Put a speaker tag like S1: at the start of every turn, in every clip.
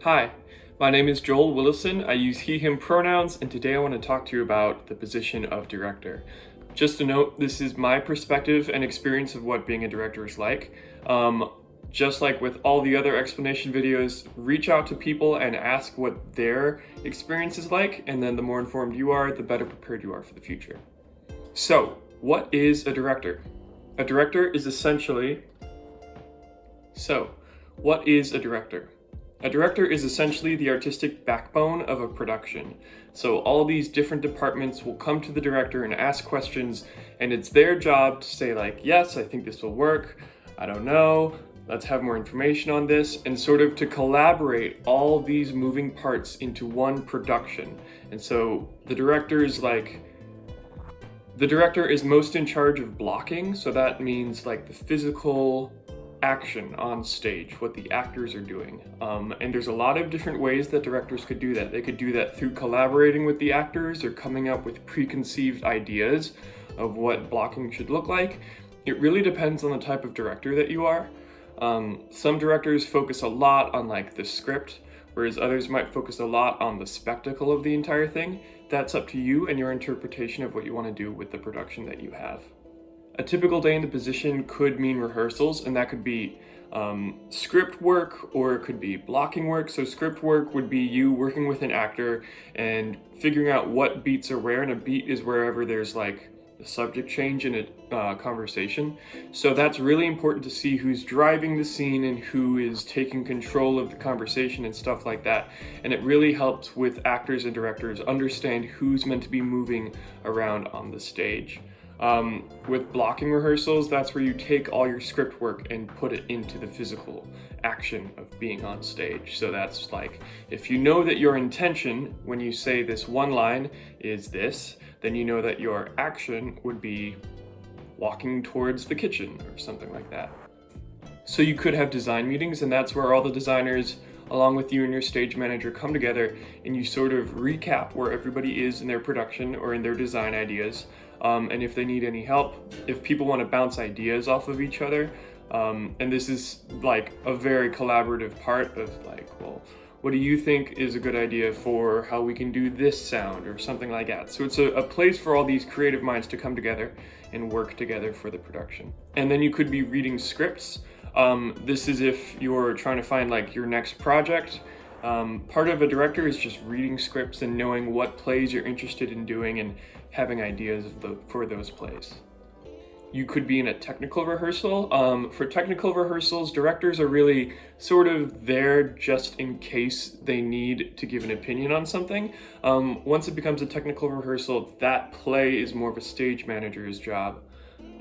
S1: Hi, my name is Joel Willison. I use he, him pronouns, and today I want to talk to you about the position of director. Just a note, this is my perspective and experience of what being a director is like. Just like with all the other explanation videos, reach out to people and ask what their experience is like, and then the more informed you are, the better prepared you are for the future. So, what is a director? A director is essentially... what is a director? A director is essentially the artistic backbone of a production. So all these different departments will come to the director and ask questions, and it's their job to say like, yes, I think this will work, I don't know, let's have more information on this, and sort of to collaborate all these moving parts into one production. And so the director is most in charge of blocking, so that means like the physical action on stage, what the actors are doing. And there's a lot of different ways that directors could do that. They could do that through collaborating with the actors or coming up with preconceived ideas of what blocking should look like. It really depends on the type of director that you are. Some directors focus a lot on like the script, whereas others might focus a lot on the spectacle of the entire thing. That's up to you and your interpretation of what you want to do with the production that you have. A typical day in the position could mean rehearsals, and that could be script work or it could be blocking work. So script work would be you working with an actor and figuring out what beats are where, and a beat is wherever there's like a subject change in a conversation. So that's really important to see who's driving the scene and who is taking control of the conversation and stuff like that. And it really helps with actors and directors understand who's meant to be moving around on the stage. With blocking rehearsals, that's where you take all your script work and put it into the physical action of being on stage. So that's like, if you know that your intention when you say this one line is this, then you know that your action would be walking towards the kitchen or something like that. So you could have design meetings, and that's where all the designers along with you and your stage manager come together and you sort of recap where everybody is in their production or in their design ideas. And if they need any help, if people want to bounce ideas off of each other, and this is like a very collaborative part of like, well, what do you think is a good idea for how we can do this sound or something like that. So it's a place for all these creative minds to come together and work together for the production. And then you could be reading scripts. This is if you're trying to find like your next project. Part of a director is just reading scripts and knowing what plays you're interested in doing and having ideas for those plays. You could be in a technical rehearsal. For technical rehearsals, directors are really sort of there just in case they need to give an opinion on something. Once it becomes a technical rehearsal, that play is more of a stage manager's job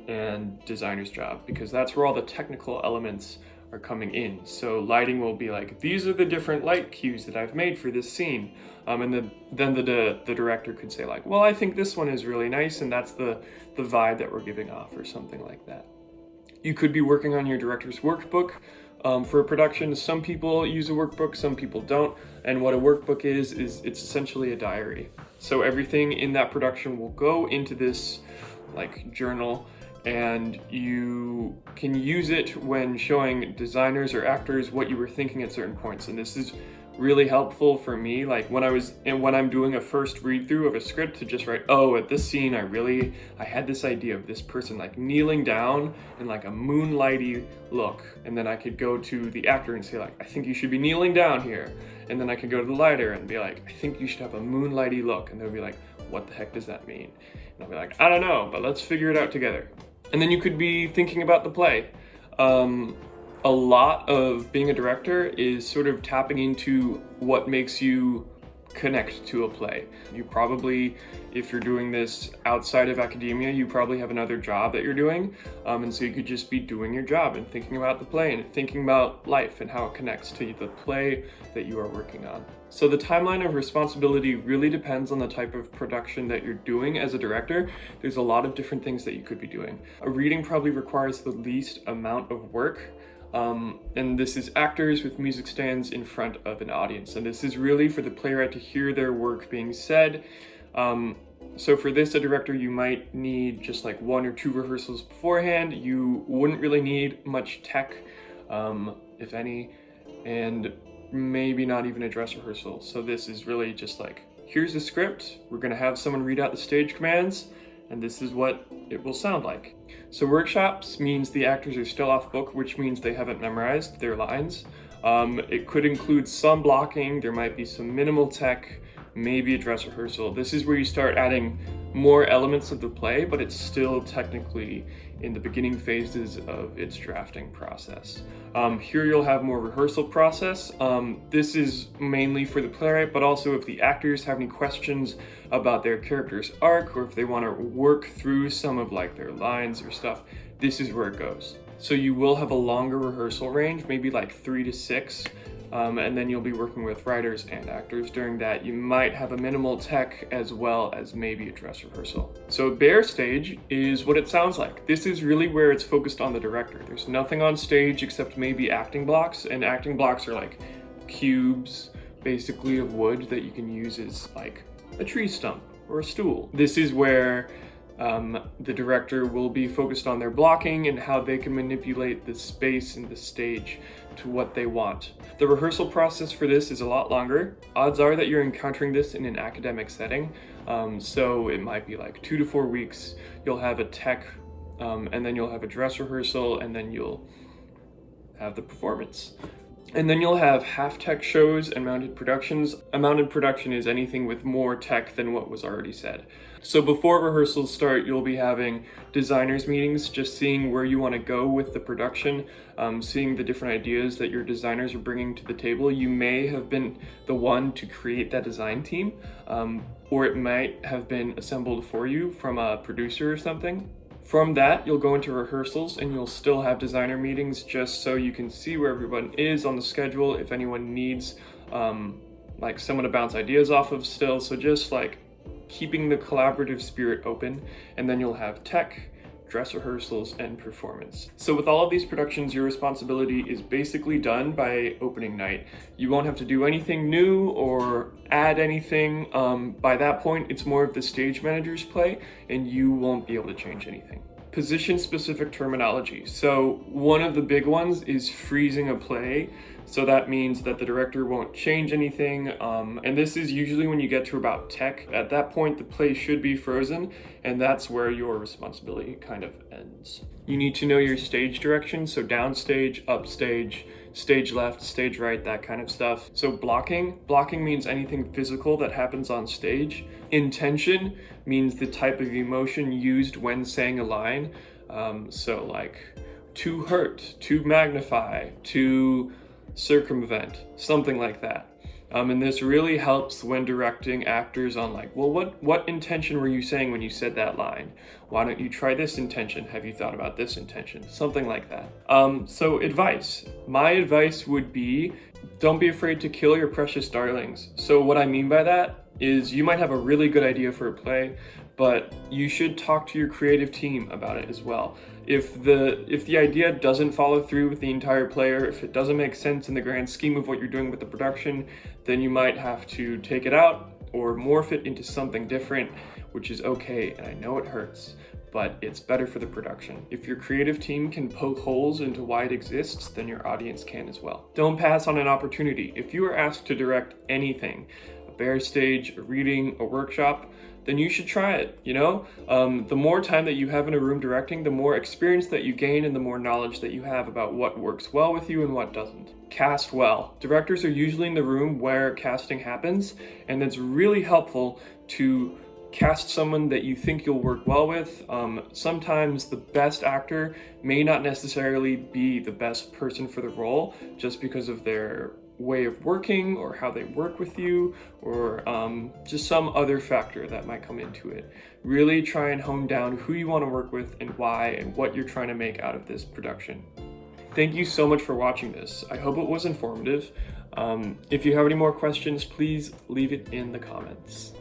S1: and designer's job, because that's where all the technical elements are coming in. So lighting will be like, these are the different light cues that I've made for this scene. And then the director could say like, well, I think this one is really nice, and that's the vibe that we're giving off, or something like that. You could be working on your director's workbook for a production. Some people use a workbook, some people don't. And what a workbook is it's essentially a diary. So everything in that production will go into this like journal, and you can use it when showing designers or actors what you were thinking at certain points. And this is really helpful for me, like when I'm doing a first read through of a script, to just write, oh, at this scene I had this idea of this person like kneeling down in like a moonlighty look, and then I could go to the actor and say like, I think you should be kneeling down here, and then I could go to the lighter and be like, I think you should have a moonlighty look, and they'll be like, what the heck does that mean? And I'll be like, I don't know, but let's figure it out together. And then you could be thinking about the play. A lot of being a director is sort of tapping into what makes you connect to a play. You probably, if you're doing this outside of academia, you probably have another job that you're doing. And so you could just be doing your job and thinking about the play and thinking about life and how it connects to the play that you are working on. So the timeline of responsibility really depends on the type of production that you're doing as a director. There's a lot of different things that you could be doing. A reading probably requires the least amount of work. And this is actors with music stands in front of an audience. And this is really for the playwright to hear their work being said. So for this, a director, you might need just like 1 or 2 rehearsals beforehand. You wouldn't really need much tech, if any. And maybe not even a dress rehearsal. So this is really just like, here's the script, we're gonna have someone read out the stage commands, and this is what it will sound like. So workshops means the actors are still off book, which means they haven't memorized their lines. It could include some blocking, there might be some minimal tech, maybe a dress rehearsal. This is where you start adding more elements of the play, but it's still technically in the beginning phases of its drafting process. Here you'll have more rehearsal process. This is mainly for the playwright, but also if the actors have any questions about their character's arc, or if they want to work through some of like their lines or stuff, this is where it goes. So you will have a longer rehearsal range, maybe like 3 to 6, and then you'll be working with writers and actors during that. You might have a minimal tech as well as maybe a dress rehearsal. So a bare stage is what it sounds like. This is really where it's focused on the director. There's nothing on stage except maybe acting blocks, and acting blocks are like cubes, basically of wood that you can use as like a tree stump or a stool. This is where the director will be focused on their blocking and how they can manipulate the space and the stage to what they want. The rehearsal process for this is a lot longer. Odds are that you're encountering this in an academic setting, so it might be like 2 to 4 weeks. You'll have a tech, and then you'll have a dress rehearsal, and then you'll have the performance. And then you'll have half-tech shows and mounted productions. A mounted production is anything with more tech than what was already said. So before rehearsals start, you'll be having designers meetings, just seeing where you want to go with the production, seeing the different ideas that your designers are bringing to the table. You may have been the one to create that design team, or it might have been assembled for you from a producer or something. From that, you'll go into rehearsals and you'll still have designer meetings just so you can see where everyone is on the schedule, if anyone needs like someone to bounce ideas off of still. So just like keeping the collaborative spirit open, and then you'll have tech, dress rehearsals, and performance. So with all of these productions, your responsibility is basically done by opening night. You won't have to do anything new or add anything. By that point, it's more of the stage manager's play, and you won't be able to change anything. Position-specific terminology. So one of the big ones is freezing a play. So that means that the director won't change anything. And this is usually when you get to about tech. At that point, the play should be frozen, and that's where your responsibility kind of ends. You need to know your stage direction, so downstage, upstage, stage left, stage right, that kind of stuff. So blocking means anything physical that happens on stage. Intention means the type of emotion used when saying a line. So like to hurt, to magnify, to circumvent, something like that. And this really helps when directing actors on like, well, what intention were you saying when you said that line? Why don't you try this intention? Have you thought about this intention? Something like that. So advice. My advice would be, don't be afraid to kill your precious darlings. So what I mean by that is you might have a really good idea for a play, but you should talk to your creative team about it as well. If the idea doesn't follow through with the entire play, or if it doesn't make sense in the grand scheme of what you're doing with the production, then you might have to take it out or morph it into something different, which is okay, and I know it hurts, but it's better for the production. If your creative team can poke holes into why it exists, then your audience can as well. Don't pass on an opportunity. If you are asked to direct anything, a bare stage, a reading, a workshop, then you should try it, you know? The more time that you have in a room directing, the more experience that you gain and the more knowledge that you have about what works well with you and what doesn't. Cast well. Directors are usually in the room where casting happens, and it's really helpful to cast someone that you think you'll work well with. Sometimes the best actor may not necessarily be the best person for the role just because of their way of working or how they work with you, or just some other factor that might come into it. Really try and hone down who you want to work with and why, and what you're trying to make out of this production. Thank you so much for watching this. I hope it was informative. If you have any more questions, please leave it in the comments.